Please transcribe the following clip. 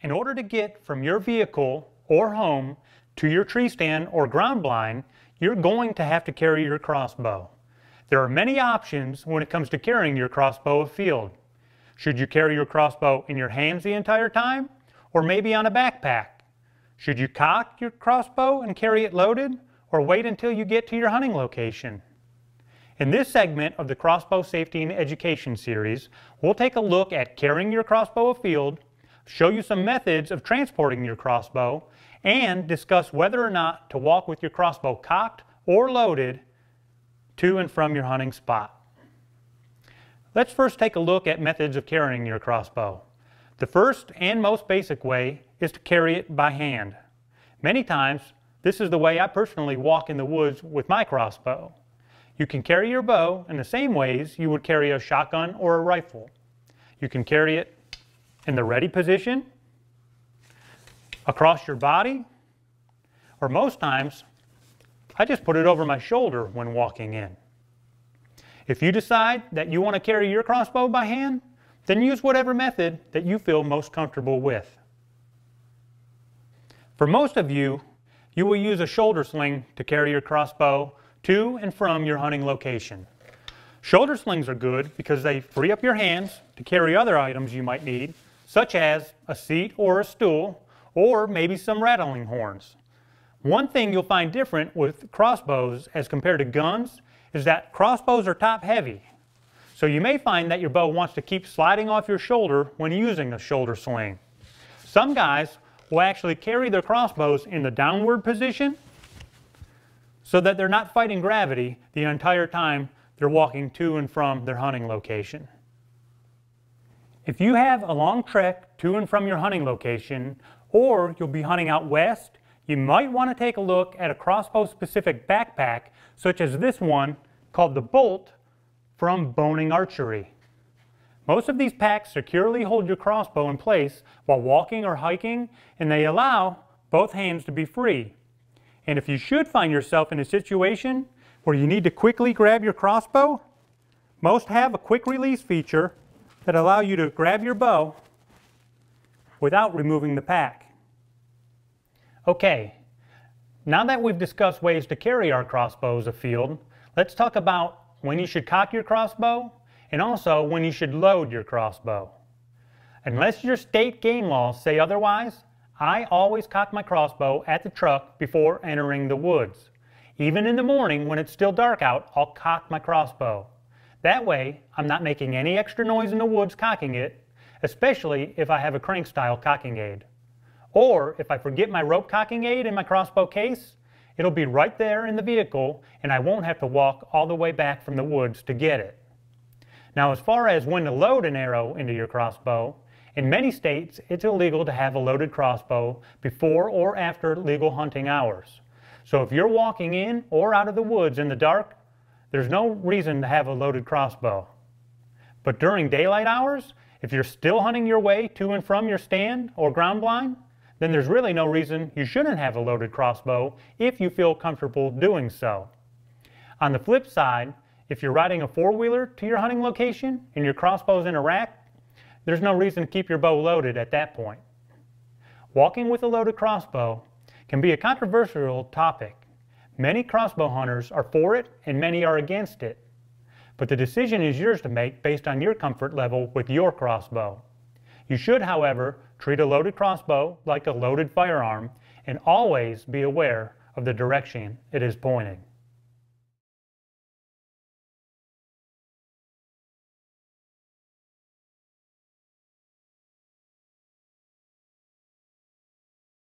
In order to get from your vehicle or home to your tree stand or ground blind, you're going to have to carry your crossbow. There are many options when it comes to carrying your crossbow afield. Should you carry your crossbow in your hands the entire time, or maybe on a backpack? Should you cock your crossbow and carry it loaded, or wait until you get to your hunting location? In this segment of the Crossbow Safety and Education series, we'll take a look at carrying your crossbow afield, show you some methods of transporting your crossbow, and discuss whether or not to walk with your crossbow cocked or loaded to and from your hunting spot. Let's first take a look at methods of carrying your crossbow. The first and most basic way is to carry it by hand. Many times, this is the way I personally walk in the woods with my crossbow. You can carry your bow in the same ways you would carry a shotgun or a rifle. You can carry it in the ready position, across your body, or most times, I just put it over my shoulder when walking in. If you decide that you want to carry your crossbow by hand, then use whatever method that you feel most comfortable with. For most of you, you will use a shoulder sling to carry your crossbow to and from your hunting location. Shoulder slings are good because they free up your hands to carry other items you might need, such as a seat or a stool, or maybe some rattling horns. One thing you'll find different with crossbows as compared to guns is that crossbows are top heavy. So you may find that your bow wants to keep sliding off your shoulder when using a shoulder sling. Some guys will actually carry their crossbows in the downward position so that they're not fighting gravity the entire time they're walking to and from their hunting location. If you have a long trek to and from your hunting location, or you'll be hunting out west, you might want to take a look at a crossbow-specific backpack, such as this one called the Bolt from Boning Archery. Most of these packs securely hold your crossbow in place while walking or hiking, and they allow both hands to be free. And if you should find yourself in a situation where you need to quickly grab your crossbow, most have a quick release feature that allow you to grab your bow without removing the pack. Okay, now that we've discussed ways to carry our crossbows afield, let's talk about when you should cock your crossbow and also when you should load your crossbow. Unless your state game laws say otherwise, I always cock my crossbow at the truck before entering the woods. Even in the morning when it's still dark out, I'll cock my crossbow. That way, I'm not making any extra noise in the woods cocking it, especially if I have a crank style cocking aid. Or if I forget my rope cocking aid in my crossbow case, it'll be right there in the vehicle and I won't have to walk all the way back from the woods to get it. Now, as far as when to load an arrow into your crossbow, in many states it's illegal to have a loaded crossbow before or after legal hunting hours. So if you're walking in or out of the woods in the dark, there's no reason to have a loaded crossbow. But during daylight hours, if you're still hunting your way to and from your stand or ground blind, then there's really no reason you shouldn't have a loaded crossbow if you feel comfortable doing so. On the flip side, if you're riding a four-wheeler to your hunting location and your crossbow's in a rack, there's no reason to keep your bow loaded at that point. Walking with a loaded crossbow can be a controversial topic. Many crossbow hunters are for it and many are against it. But the decision is yours to make based on your comfort level with your crossbow. You should, however, treat a loaded crossbow like a loaded firearm and always be aware of the direction it is pointing.